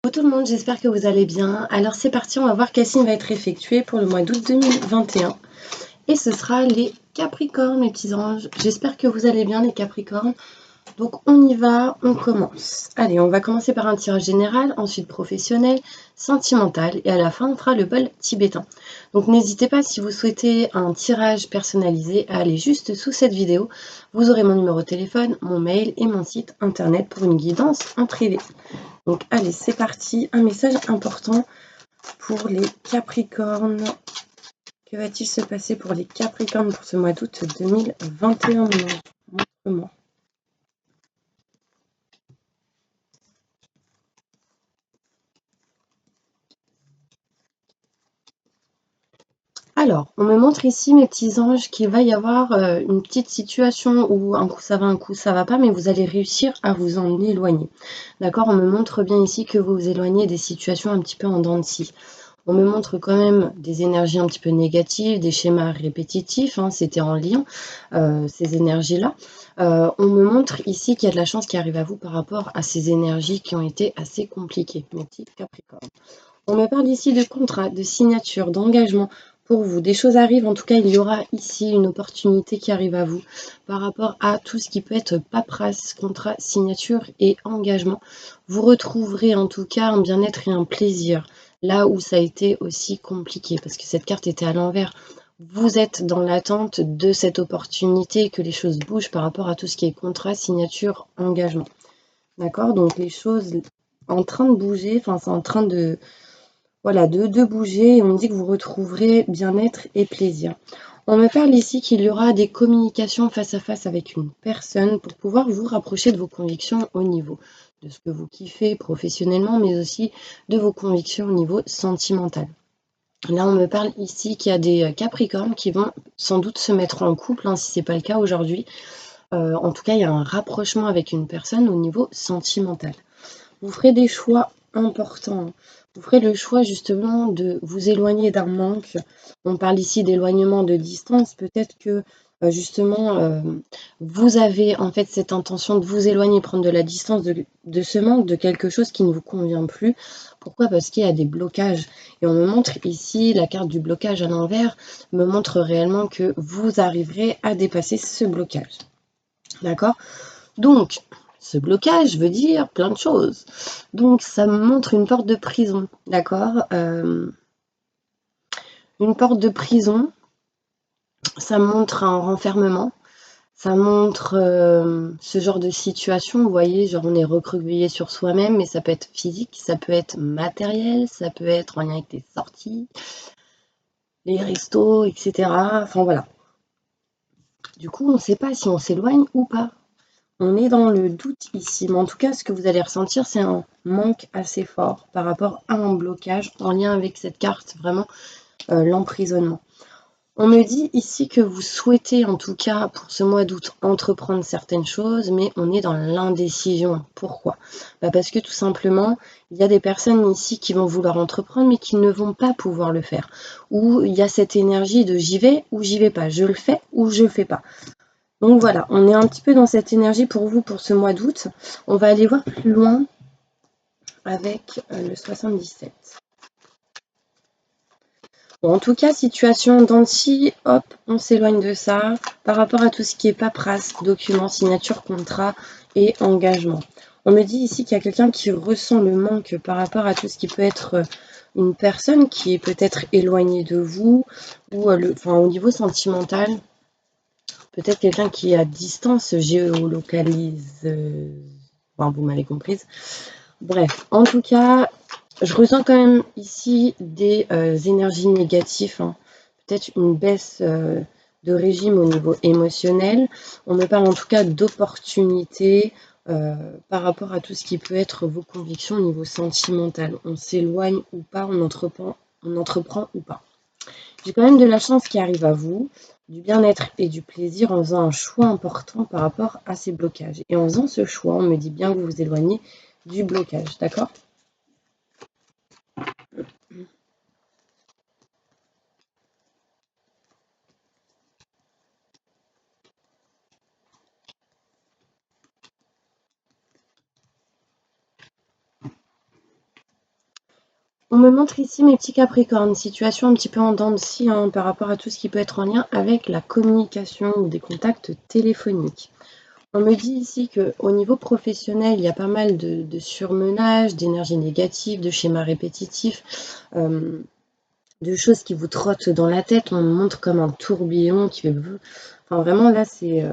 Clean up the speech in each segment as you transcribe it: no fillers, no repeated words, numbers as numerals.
Bonjour tout le monde, j'espère que vous allez bien. Alors c'est parti, on va voir quel signe va être effectué pour le mois d'août 2021. Et ce sera les Capricornes, mes petits anges. J'espère que vous allez bien les Capricornes. Donc on y va, on commence. Allez, on va commencer par un tirage général, ensuite professionnel, sentimental et à la fin on fera le bol tibétain. Donc n'hésitez pas si vous souhaitez un tirage personnalisé à aller juste sous cette vidéo. Vous aurez mon numéro de téléphone, mon mail et mon site internet pour une guidance en privé. Donc allez, c'est parti, un message important pour les Capricornes. Que va-t-il se passer pour les Capricornes pour ce mois d'août 2021? Montre-moi. Alors, on me montre ici, mes petits anges, qu'il va y avoir une petite situation où un coup ça va, un coup ça va pas, mais vous allez réussir à vous en éloigner. D'accord? On me montre bien ici que vous vous éloignez des situations un petit peu en dents de scie. On me montre quand même des énergies un petit peu négatives, des schémas répétitifs, hein, c'était en lien, ces énergies-là. On me montre ici qu'il y a de la chance qui arrive à vous par rapport à ces énergies qui ont été assez compliquées, mes petits Capricornes. On me parle ici de contrat, de signature, d'engagement pour vous. Des choses arrivent, en tout cas, il y aura ici une opportunité qui arrive à vous par rapport à tout ce qui peut être paperasse, contrat, signature et engagement. Vous retrouverez en tout cas un bien-être et un plaisir là où ça a été aussi compliqué parce que cette carte était à l'envers. Vous êtes dans l'attente de cette opportunité que les choses bougent par rapport à tout ce qui est contrat, signature, engagement. D'accord? Donc les choses en train de bouger, enfin c'est en train de voilà, de bouger et on me dit que vous retrouverez bien-être et plaisir. On me parle ici qu'il y aura des communications face à face avec une personne pour pouvoir vous rapprocher de vos convictions au niveau de ce que vous kiffez professionnellement, mais aussi de vos convictions au niveau sentimental. Là, on me parle ici qu'il y a des Capricornes qui vont sans doute se mettre en couple, hein, si ce n'est pas le cas aujourd'hui. En tout cas, il y a un rapprochement avec une personne au niveau sentimental. Vous ferez des choix importants. Vous ferez le choix justement de vous éloigner d'un manque. On parle ici d'éloignement de distance. Peut-être que justement vous avez en fait cette intention de vous éloigner, prendre de la distance de ce manque, de quelque chose qui ne vous convient plus. Pourquoi? Parce qu'il y a des blocages. Et on me montre ici la carte du blocage à l'envers, me montre réellement que vous arriverez à dépasser ce blocage. D'accord? Donc, ce blocage veut dire plein de choses. Donc, ça me montre une porte de prison, d'accord? Une porte de prison, ça montre un renfermement, ça montre ce genre de situation, vous voyez, genre on est recroquevillé sur soi-même, mais ça peut être physique, ça peut être matériel, ça peut être en lien avec les sorties, les restos, etc. Enfin voilà. Du coup, on ne sait pas si on s'éloigne ou pas. On est dans le doute ici, mais en tout cas, ce que vous allez ressentir, c'est un manque assez fort par rapport à un blocage en lien avec cette carte, vraiment l'emprisonnement. On me dit ici que vous souhaitez, en tout cas pour ce mois d'août, entreprendre certaines choses, mais on est dans l'indécision. Pourquoi? Parce que tout simplement, il y a des personnes ici qui vont vouloir entreprendre, mais qui ne vont pas pouvoir le faire. Ou il y a cette énergie de j'y vais ou j'y vais pas, je le fais ou je le fais pas. Donc voilà, on est un petit peu dans cette énergie pour vous pour ce mois d'août. On va aller voir plus loin avec le 77. Bon, en tout cas, situation dans le chi, hop, on s'éloigne de ça par rapport à tout ce qui est paperasse, documents, signature, contrat et engagement. On me dit ici qu'il y a quelqu'un qui ressent le manque par rapport à tout ce qui peut être une personne qui est peut-être éloignée de vous ou au niveau sentimental. Peut-être quelqu'un qui est à distance géolocalise. Enfin, vous m'avez comprise. Bref, en tout cas, je ressens quand même ici des énergies négatives. Hein. Peut-être une baisse de régime au niveau émotionnel. On me parle en tout cas d'opportunités par rapport à tout ce qui peut être vos convictions au niveau sentimental. On s'éloigne ou pas, on entreprend ou pas. J'ai quand même de la chance qui arrive à vous, du bien-être et du plaisir en faisant un choix important par rapport à ces blocages. Et en faisant ce choix, on me dit bien que vous vous éloignez du blocage, d'accord? On me montre ici mes petits Capricornes, situation un petit peu en dents de scie hein, par rapport à tout ce qui peut être en lien avec la communication ou des contacts téléphoniques. On me dit ici qu'au niveau professionnel, il y a pas mal de surmenage, d'énergie négative, de schémas répétitifs, de choses qui vous trottent dans la tête. On me montre comme un tourbillon qui fait... Enfin, vraiment, là, c'est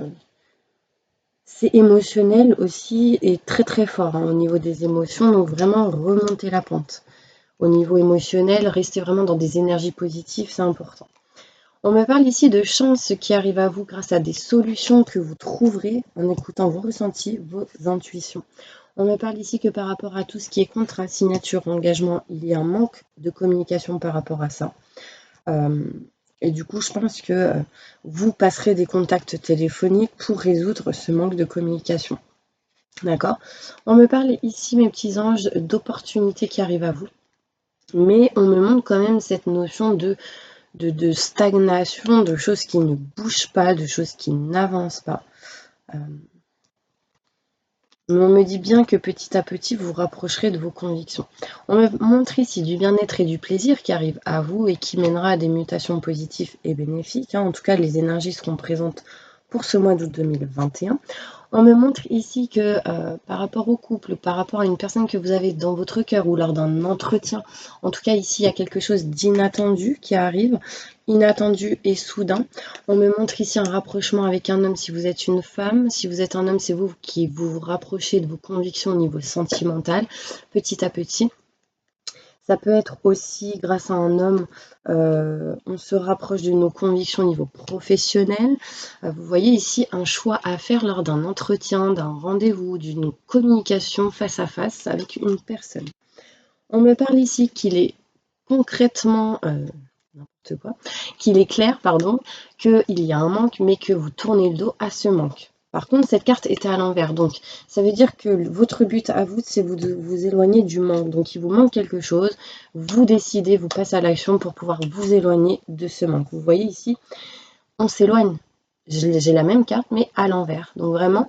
émotionnel aussi et très très fort hein, au niveau des émotions. Donc, vraiment, remonter la pente. Au niveau émotionnel, rester vraiment dans des énergies positives, c'est important. On me parle ici de chances qui arrivent à vous grâce à des solutions que vous trouverez en écoutant vos ressentis, vos intuitions. On me parle ici que par rapport à tout ce qui est contrat, signature, engagement, il y a un manque de communication par rapport à ça. Et du coup, je pense que vous passerez des contacts téléphoniques pour résoudre ce manque de communication. D'accord? On me parle ici, mes petits anges, d'opportunités qui arrivent à vous. Mais on me montre quand même cette notion de stagnation, de choses qui ne bougent pas, de choses qui n'avancent pas. On me dit bien que petit à petit, vous vous rapprocherez de vos convictions. On me montre ici du bien-être et du plaisir qui arrive à vous et qui mènera à des mutations positives et bénéfiques. En tout cas, les énergies seront présentes pour ce mois d'août 2021. On me montre ici que par rapport au couple, par rapport à une personne que vous avez dans votre cœur ou lors d'un entretien, en tout cas ici il y a quelque chose d'inattendu qui arrive, inattendu et soudain. On me montre ici un rapprochement avec un homme si vous êtes une femme, si vous êtes un homme c'est vous qui vous rapprochez de vos convictions au niveau sentimental, petit à petit. Ça peut être aussi grâce à un homme, on se rapproche de nos convictions au niveau professionnel. Vous voyez ici un choix à faire lors d'un entretien, d'un rendez-vous, d'une communication face à face avec une personne. On me parle ici qu'il est concrètement, n'importe quoi, qu'il est clair, pardon, qu'il y a un manque, mais que vous tournez le dos à ce manque. Par contre, cette carte était à l'envers, donc ça veut dire que votre but à vous, c'est de vous éloigner du manque. Donc il vous manque quelque chose, vous décidez, vous passez à l'action pour pouvoir vous éloigner de ce manque. Vous voyez ici, on s'éloigne. J'ai la même carte, mais à l'envers. Donc vraiment,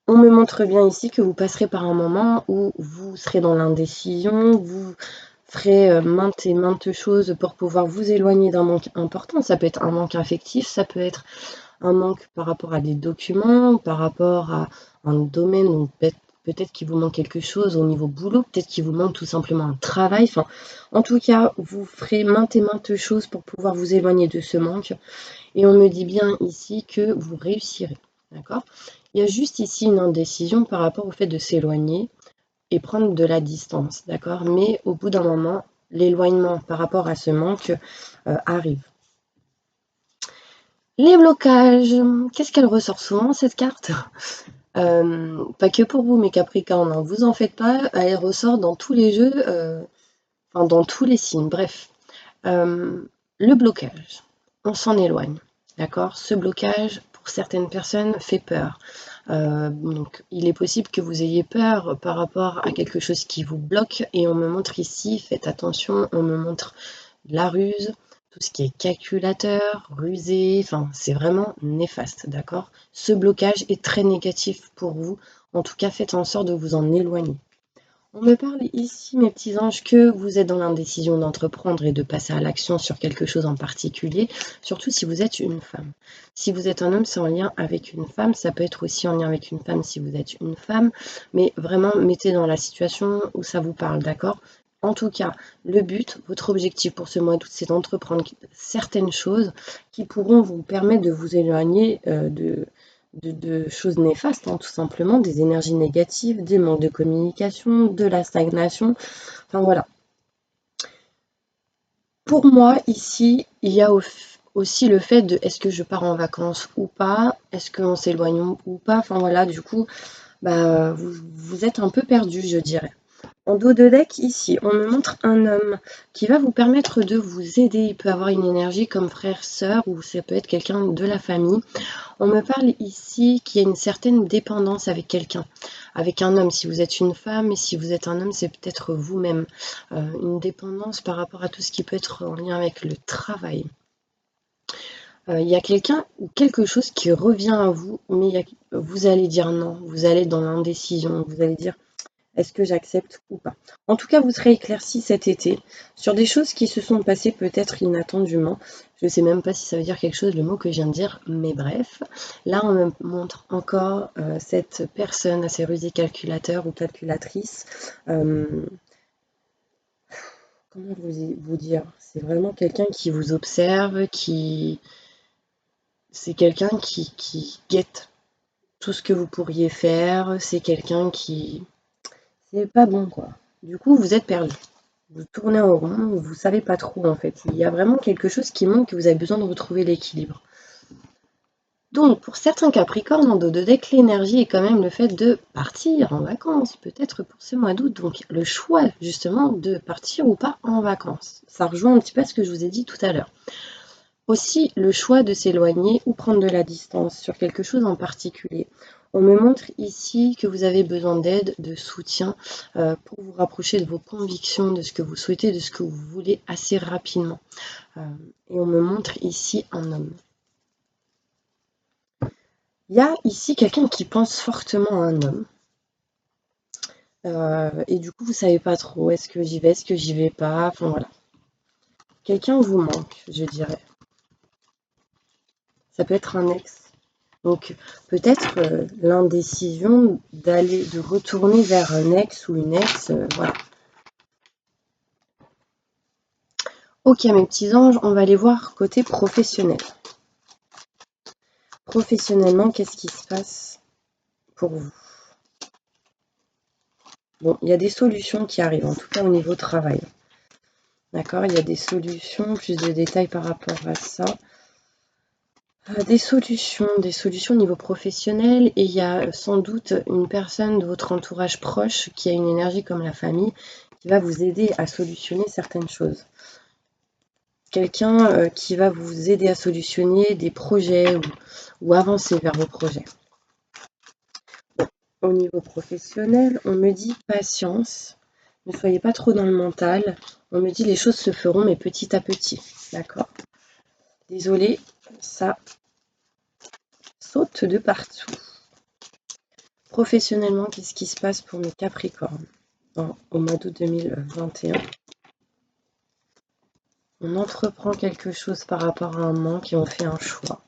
on me montre bien ici que vous passerez par un moment où vous serez dans l'indécision, vous ferez maintes et maintes choses pour pouvoir vous éloigner d'un manque important. Ça peut être un manque affectif, ça peut être un manque par rapport à des documents, par rapport à un domaine où peut-être qu'il vous manque quelque chose au niveau boulot, peut-être qu'il vous manque tout simplement un travail. Enfin, en tout cas, vous ferez maintes et maintes choses pour pouvoir vous éloigner de ce manque. Et on me dit bien ici que vous réussirez. D'accord? Il y a juste ici une indécision par rapport au fait de s'éloigner et prendre de la distance. D'accord? Mais au bout d'un moment, l'éloignement par rapport à ce manque arrive. Les blocages, qu'est-ce qu'elle ressort souvent cette carte? Pas que pour vous, mes Capricornes, hein, vous en faites pas, elle ressort dans tous les jeux, enfin dans tous les signes, bref. Le blocage, on s'en éloigne, d'accord? Ce blocage, pour certaines personnes, fait peur. Donc, il est possible que vous ayez peur par rapport à quelque chose qui vous bloque, et on me montre ici, faites attention, on me montre la ruse, tout ce qui est calculateur, rusé, enfin, c'est vraiment néfaste, d'accord? Ce blocage est très négatif pour vous, en tout cas, faites en sorte de vous en éloigner. On me parle ici, mes petits anges, que vous êtes dans l'indécision d'entreprendre et de passer à l'action sur quelque chose en particulier, surtout si vous êtes une femme. Si vous êtes un homme, c'est en lien avec une femme, ça peut être aussi en lien avec une femme si vous êtes une femme, mais vraiment, mettez dans la situation où ça vous parle, d'accord? En tout cas, le but, votre objectif pour ce mois d'août, c'est d'entreprendre certaines choses qui pourront vous permettre de vous éloigner de choses néfastes, hein, tout simplement, des énergies négatives, des manques de communication, de la stagnation. Enfin voilà. Pour moi, ici, il y a aussi le fait de est-ce que je pars en vacances ou pas, est-ce qu'on s'éloigne ou pas. Enfin voilà, du coup, bah, vous êtes un peu perdu, je dirais. En dos de deck, ici, on me montre un homme qui va vous permettre de vous aider. Il peut avoir une énergie comme frère, sœur, ou ça peut être quelqu'un de la famille. On me parle ici qu'il y a une certaine dépendance avec quelqu'un, avec un homme. Si vous êtes une femme et si vous êtes un homme, c'est peut-être vous-même. Une dépendance par rapport à tout ce qui peut être en lien avec le travail. Il y a quelqu'un ou quelque chose qui revient à vous, mais vous allez dire non, vous allez dans l'indécision, vous allez dire Est-ce que j'accepte ou pas? En tout cas, vous serez éclairci cet été sur des choses qui se sont passées peut-être inattendument. Je ne sais même pas si ça veut dire quelque chose, le mot que je viens de dire, mais bref. Là, on me montre encore cette personne assez rusée calculateur ou calculatrice. Comment vous dire? C'est vraiment quelqu'un qui vous observe, c'est quelqu'un qui guette tout ce que vous pourriez faire. C'est quelqu'un qui... C'est pas bon, quoi. Du coup, vous êtes perdu. Vous tournez en rond, vous savez pas trop, en fait. Il y a vraiment quelque chose qui manque, que vous avez besoin de retrouver l'équilibre. Donc, pour certains Capricornes, en dos de deck, l'énergie est quand même le fait de partir en vacances, peut-être pour ce mois d'août. Donc, le choix, justement, de partir ou pas en vacances. Ça rejoint un petit peu ce que je vous ai dit tout à l'heure. Aussi, le choix de s'éloigner ou prendre de la distance sur quelque chose en particulier. On me montre ici que vous avez besoin d'aide, de soutien pour vous rapprocher de vos convictions, de ce que vous souhaitez, de ce que vous voulez assez rapidement. Et on me montre ici un homme. Il y a ici quelqu'un qui pense fortement à un homme. Et du coup, vous savez pas trop, est-ce que j'y vais, est-ce que j'y vais pas, enfin voilà. Quelqu'un vous manque, je dirais. Ça peut être un ex. Donc peut-être l'indécision de retourner vers un ex ou une ex, voilà. Ok mes petits anges, on va aller voir côté professionnel. Professionnellement, qu'est-ce qui se passe pour vous? Bon, il y a des solutions qui arrivent, en tout cas au niveau travail. D'accord, il y a des solutions, plus de détails par rapport à ça. Des solutions au niveau professionnel, et il y a sans doute une personne de votre entourage proche qui a une énergie comme la famille, qui va vous aider à solutionner certaines choses. Quelqu'un qui va vous aider à solutionner des projets ou avancer vers vos projets. Au niveau professionnel, on me dit patience, ne soyez pas trop dans le mental. On me dit les choses se feront, mais petit à petit. D'accord? Désolée, ça saute de partout. Professionnellement, qu'est-ce qui se passe pour mes Capricornes au mois d'août 2021? On entreprend quelque chose par rapport à un manque et on fait un choix.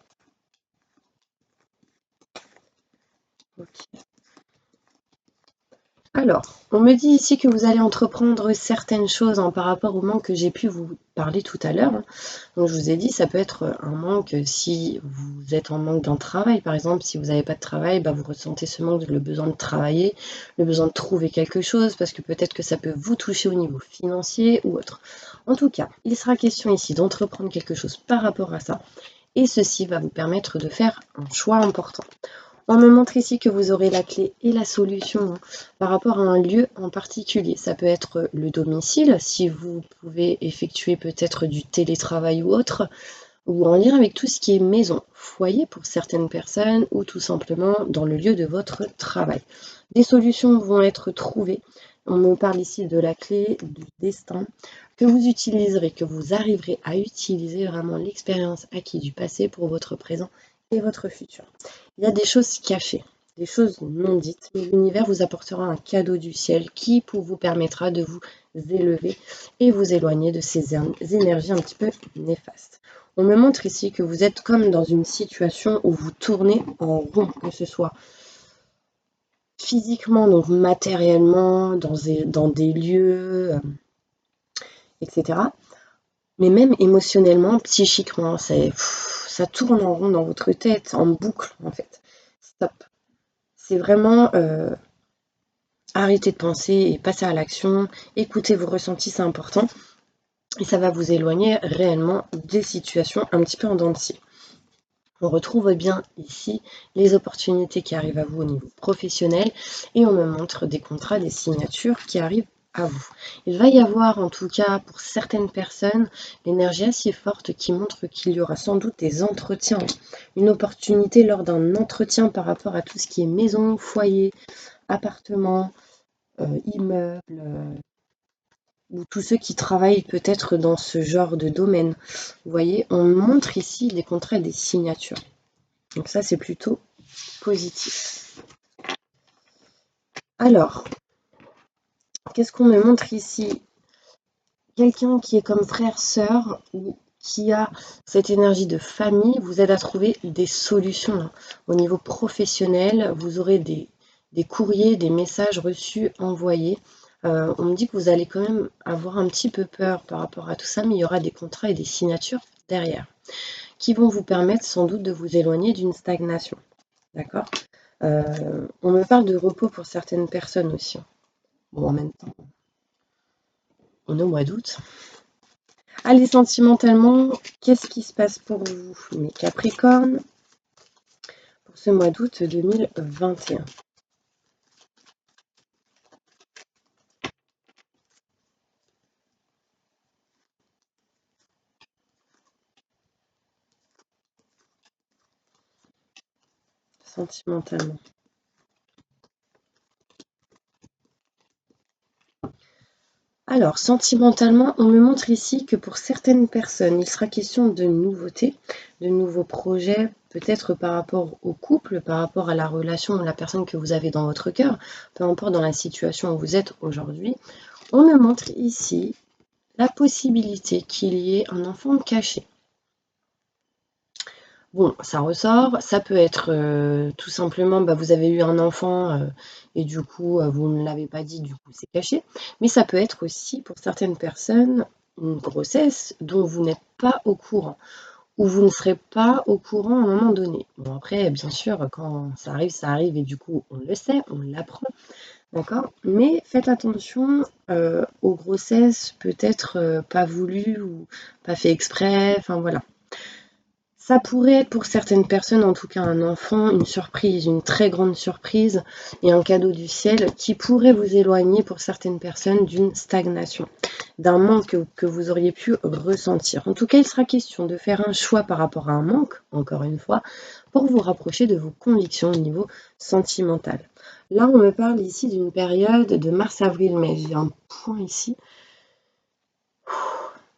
Ok. Alors, on me dit ici que vous allez entreprendre certaines choses par rapport au manque que j'ai pu vous parler tout à l'heure. Donc, je vous ai dit, ça peut être un manque si vous êtes en manque d'un travail. Par exemple, si vous n'avez pas de travail, vous ressentez ce manque, le besoin de travailler, le besoin de trouver quelque chose, parce que peut-être que ça peut vous toucher au niveau financier ou autre. En tout cas, il sera question ici d'entreprendre quelque chose par rapport à ça. Et ceci va vous permettre de faire un choix important. On me montre ici que vous aurez la clé et la solution par rapport à un lieu en particulier. Ça peut être le domicile, si vous pouvez effectuer peut-être du télétravail ou autre, ou en lien avec tout ce qui est maison, foyer pour certaines personnes, ou tout simplement dans le lieu de votre travail. Des solutions vont être trouvées. On me parle ici de la clé du destin que vous utiliserez, que vous arriverez à utiliser vraiment l'expérience acquise du passé pour votre présent et votre futur. Il y a des choses cachées, des choses non dites, mais l'univers vous apportera un cadeau du ciel qui vous permettra de vous élever et vous éloigner de ces énergies un petit peu néfastes. On me montre ici que vous êtes comme dans une situation où vous tournez en rond, que ce soit physiquement, donc matériellement, dans des lieux, etc. Mais même émotionnellement, psychiquement, ça tourne en rond dans votre tête, en boucle en fait. Stop. C'est vraiment arrêter de penser et passer à l'action, écouter vos ressentis, c'est important. Et ça va vous éloigner réellement des situations un petit peu en dents de scie. On retrouve bien ici les opportunités qui arrivent à vous au niveau professionnel et on me montre des contrats, des signatures qui arrivent à vous. Il va y avoir en tout cas pour certaines personnes l'énergie assez forte qui montre qu'il y aura sans doute des entretiens, une opportunité lors d'un entretien par rapport à tout ce qui est maison, foyer, appartement, immeuble, ou tous ceux qui travaillent peut-être dans ce genre de domaine. Vous voyez, on montre ici les contrats et des signatures. Donc ça, c'est plutôt positif. Alors, Qu'est-ce qu'on me montre ici? Quelqu'un qui est comme frère, sœur, ou qui a cette énergie de famille, vous aide à trouver des solutions, hein. Au niveau professionnel, vous aurez des courriers, des messages reçus, envoyés. On me dit que vous allez quand même avoir un petit peu peur par rapport à tout ça, mais il y aura des contrats et des signatures derrière qui vont vous permettre sans doute de vous éloigner d'une stagnation. D'accord? On me parle de repos pour certaines personnes aussi, hein. Bon, en même temps, on est au mois d'août. Allez, sentimentalement, qu'est-ce qui se passe pour vous, mes Capricornes, pour ce mois d'août 2021? Sentimentalement. Alors, sentimentalement, on me montre ici que pour certaines personnes, il sera question de nouveautés, de nouveaux projets, peut-être par rapport au couple, par rapport à la relation ou la personne que vous avez dans votre cœur, peu importe dans la situation où vous êtes aujourd'hui. On me montre ici la possibilité qu'il y ait un enfant caché. Bon, ça ressort, ça peut être tout simplement, vous avez eu un enfant et du coup, vous ne l'avez pas dit, du coup c'est caché. Mais ça peut être aussi pour certaines personnes une grossesse dont vous n'êtes pas au courant ou vous ne serez pas au courant à un moment donné. Bon après, bien sûr, quand ça arrive et du coup on le sait, on l'apprend, d'accord? Mais faites attention aux grossesses peut-être pas voulues ou pas fait exprès, enfin voilà. Ça pourrait être pour certaines personnes, en tout cas un enfant, une surprise, une très grande surprise et un cadeau du ciel qui pourrait vous éloigner pour certaines personnes d'une stagnation, d'un manque que vous auriez pu ressentir. En tout cas, il sera question de faire un choix par rapport à un manque, encore une fois, pour vous rapprocher de vos convictions au niveau sentimental. Là, on me parle ici d'une période de mars, avril, mai. J'ai un point ici.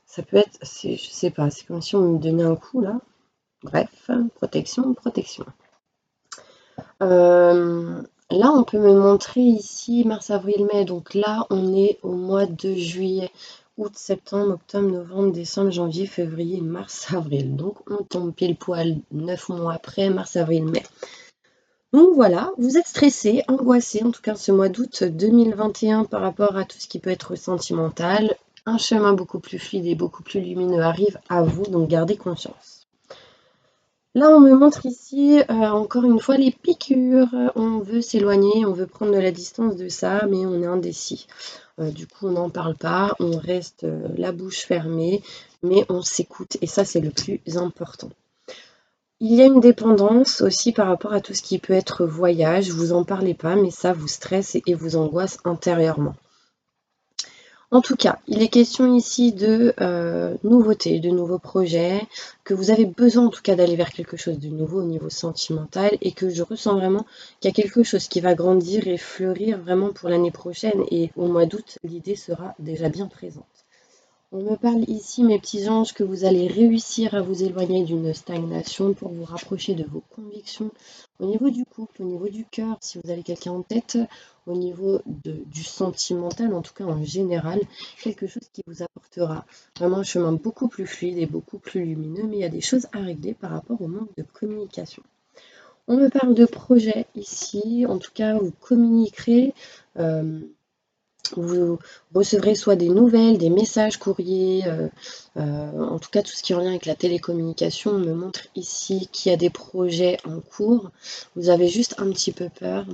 Ça peut être, je sais pas, c'est comme si on me donnait un coup là. Bref, protection, protection. Là, on peut me montrer ici mars, avril, mai. Donc là, on est au mois de juillet, août, septembre, octobre, novembre, décembre, janvier, février, mars, avril. Donc on tombe pile poil 9 mois après, mars, avril, mai. Donc voilà, vous êtes stressé, angoissé, en tout cas ce mois d'août 2021 par rapport à tout ce qui peut être sentimental. Un chemin beaucoup plus fluide et beaucoup plus lumineux arrive à vous, donc gardez conscience. Là, on me montre ici, encore une fois, les piqûres. On veut s'éloigner, on veut prendre de la distance de ça, mais on est indécis. Du coup, on n'en parle pas, on reste la bouche fermée, mais on s'écoute. Et ça, c'est le plus important. Il y a une dépendance aussi par rapport à tout ce qui peut être voyage. Vous en parlez pas, mais ça vous stresse et vous angoisse intérieurement. En tout cas, il est question ici de nouveautés, de nouveaux projets, que vous avez besoin en tout cas d'aller vers quelque chose de nouveau au niveau sentimental et que je ressens vraiment qu'il y a quelque chose qui va grandir et fleurir vraiment pour l'année prochaine et au mois d'août, l'idée sera déjà bien présente. On me parle ici, mes petits anges, que vous allez réussir à vous éloigner d'une stagnation pour vous rapprocher de vos convictions au niveau du couple, au niveau du cœur, si vous avez quelqu'un en tête, au niveau du sentimental, en tout cas en général, quelque chose qui vous apportera vraiment un chemin beaucoup plus fluide et beaucoup plus lumineux, mais il y a des choses à régler par rapport au manque de communication. On me parle de projet ici, en tout cas vous communiquerez. Vous recevrez soit des nouvelles, des messages courriers, en tout cas tout ce qui est en lien avec la télécommunication. On me montre ici qu'il y a des projets en cours. Vous avez juste un petit peu peur,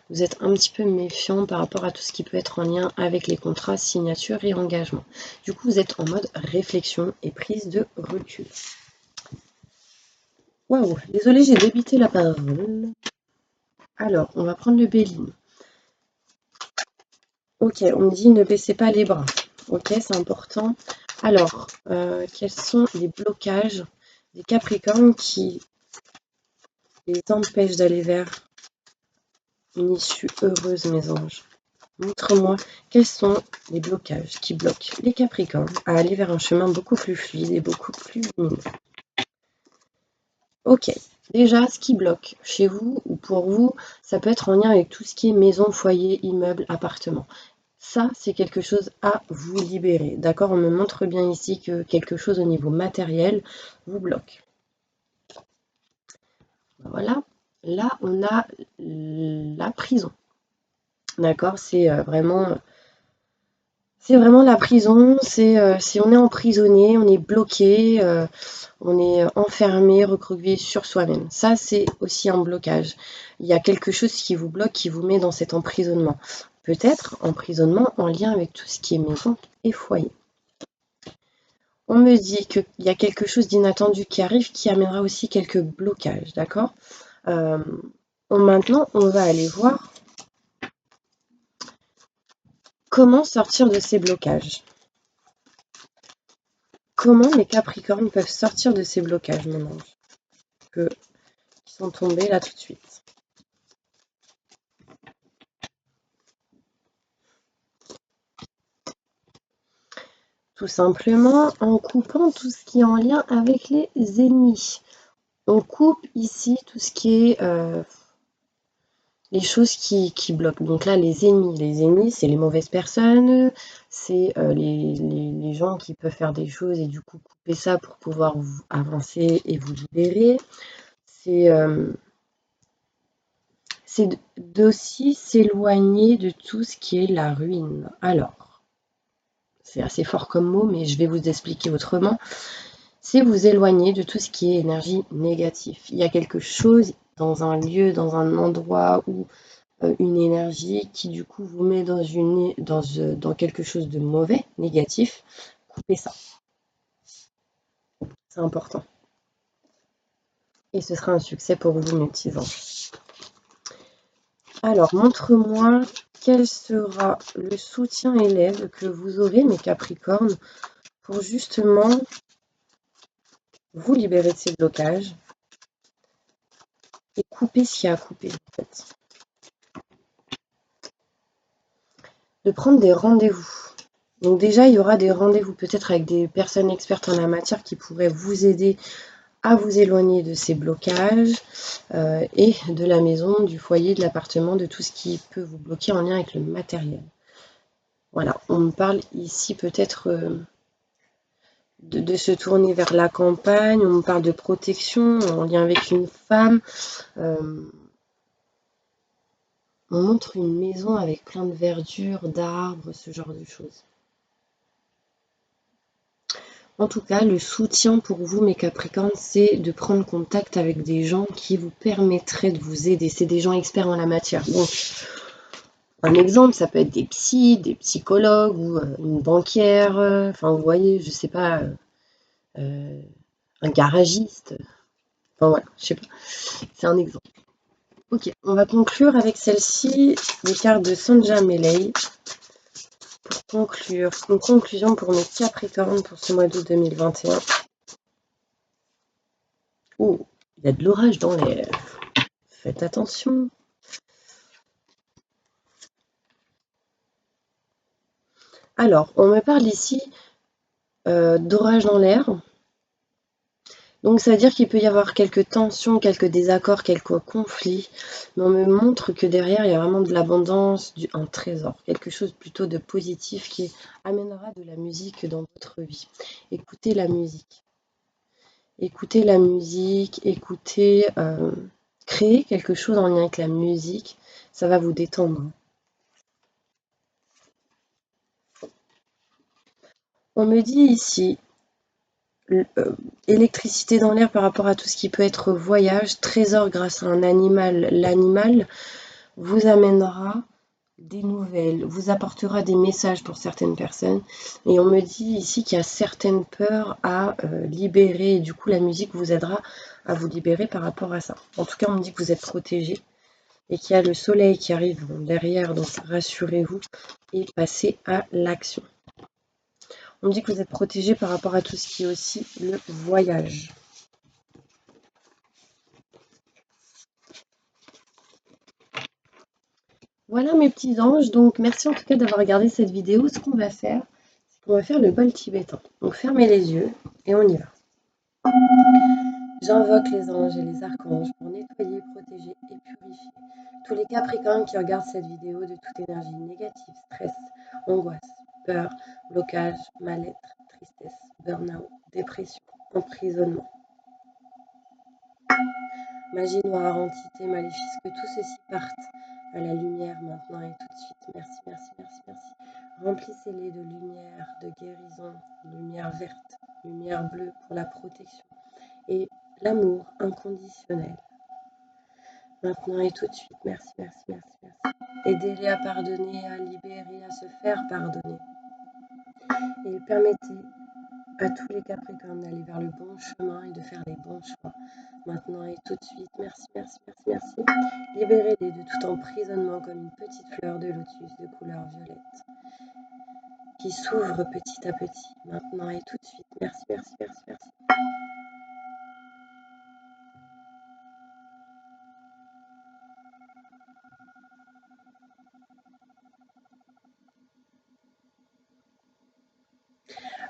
vous êtes un petit peu méfiant par rapport à tout ce qui peut être en lien avec les contrats, signatures et engagements. Du coup, vous êtes en mode réflexion et prise de recul. Waouh, désolée, j'ai débité la parole. Alors, on va prendre le Béline. Ok, on me dit ne baissez pas les bras. Ok, c'est important. Alors, quels sont les blocages des Capricornes qui les empêchent d'aller vers une issue heureuse, mes anges? Montre-moi quels sont les blocages qui bloquent les Capricornes à aller vers un chemin beaucoup plus fluide et beaucoup plus lumineux. Ok, déjà, ce qui bloque chez vous ou pour vous, ça peut être en lien avec tout ce qui est maison, foyer, immeuble, appartement. Ça, c'est quelque chose à vous libérer. D'accord? On me montre bien ici que quelque chose au niveau matériel vous bloque. Voilà. Là, on a la prison. D'accord? C'est vraiment la prison. C'est si on est emprisonné, on est bloqué, on est enfermé, recroquevillé sur soi-même. Ça, c'est aussi un blocage. Il y a quelque chose qui vous bloque, qui vous met dans cet emprisonnement. Peut-être emprisonnement en lien avec tout ce qui est maison et foyer. On me dit qu'il y a quelque chose d'inattendu qui arrive qui amènera aussi quelques blocages, d'accord? Maintenant, on va aller voir comment sortir de ces blocages. Comment les Capricornes peuvent sortir de ces blocages, mon ange, qui sont tombés là tout de suite. Tout simplement en coupant tout ce qui est en lien avec les ennemis. On coupe ici tout ce qui est les choses qui bloquent. Donc là, les ennemis, c'est les mauvaises personnes, c'est les gens qui peuvent faire des choses et du coup couper ça pour pouvoir avancer et vous libérer. C'est d'aussi s'éloigner de tout ce qui est la ruine. Alors, c'est assez fort comme mot, mais je vais vous expliquer autrement. C'est vous éloigner de tout ce qui est énergie négative. Il y a quelque chose dans un lieu, dans un endroit où une énergie qui du coup vous met dans quelque chose de mauvais, négatif. Coupez ça. C'est important. Et ce sera un succès pour vous, mes petits anges. Alors, montre-moi quel sera le soutien et l'aide que vous aurez, mes Capricornes, pour justement vous libérer de ces blocages et couper ce qu'il y a à couper, en fait. De prendre des rendez-vous. Donc déjà, il y aura des rendez-vous peut-être avec des personnes expertes en la matière qui pourraient vous aider à vous éloigner de ces blocages et de la maison, du foyer, de l'appartement, de tout ce qui peut vous bloquer en lien avec le matériel. Voilà, on me parle ici peut-être de se tourner vers la campagne, on me parle de protection en lien avec une femme. On montre une maison avec plein de verdure, d'arbres, ce genre de choses. En tout cas, le soutien pour vous, mes Capricornes, c'est de prendre contact avec des gens qui vous permettraient de vous aider. C'est des gens experts en la matière. Donc, un exemple, ça peut être des psys, des psychologues ou une banquière. Enfin, vous voyez, je sais pas, un garagiste. Enfin, voilà, je sais pas. C'est un exemple. Ok, on va conclure avec celle-ci, les cartes de Sonja Meley. Pour conclure, une conclusion pour mes Capricornes pour ce mois d'août 2021. Oh, il y a de l'orage dans l'air. Faites attention. Alors, on me parle ici d'orage dans l'air. Donc, ça veut dire qu'il peut y avoir quelques tensions, quelques désaccords, quelques conflits. Mais on me montre que derrière, il y a vraiment de l'abondance, un trésor. Quelque chose plutôt de positif qui amènera de la musique dans votre vie. Écoutez la musique. Écoutez la musique, écoutez, créez quelque chose en lien avec la musique. Ça va vous détendre. On me dit ici, électricité dans l'air par rapport à tout ce qui peut être voyage, trésor grâce à un animal. L'animal vous amènera des nouvelles, vous apportera des messages pour certaines personnes. Et on me dit ici qu'il y a certaines peurs à libérer. Et du coup, la musique vous aidera à vous libérer par rapport à ça. En tout cas, on me dit que vous êtes protégé et qu'il y a le soleil qui arrive derrière. Donc, rassurez-vous et passez à l'action. On me dit que vous êtes protégé par rapport à tout ce qui est aussi le voyage. Voilà mes petits anges, donc merci en tout cas d'avoir regardé cette vidéo. Ce qu'on va faire, c'est qu'on va faire le bol tibétain. Donc fermez les yeux et on y va. J'invoque les anges et les archanges pour nettoyer, protéger et purifier tous les Capricornes qui regardent cette vidéo de toute énergie négative, stress, angoisse, peur, blocage, mal-être, tristesse, burn-out, dépression, emprisonnement, magie noire, entité, maléfice, que tout ceci parte à la lumière maintenant et tout de suite. Merci, merci, merci, merci. Remplissez-les de lumière, de guérison, lumière verte, lumière bleue pour la protection et l'amour inconditionnel. Maintenant et tout de suite. Merci, merci, merci, merci. Aidez-les à pardonner, à libérer, à se faire pardonner. Et permettez à tous les Capricornes d'aller vers le bon chemin et de faire les bons choix. Maintenant et tout de suite. Merci, merci, merci, merci. Libérez-les de tout emprisonnement comme une petite fleur de lotus de couleur violette qui s'ouvre petit à petit. Maintenant et tout de suite. Merci, merci, merci, merci.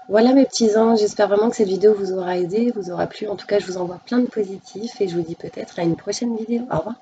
Voilà mes petits anges, j'espère vraiment que cette vidéo vous aura aidé, vous aura plu. En tout cas, je vous envoie plein de positifs et je vous dis peut-être à une prochaine vidéo. Au revoir.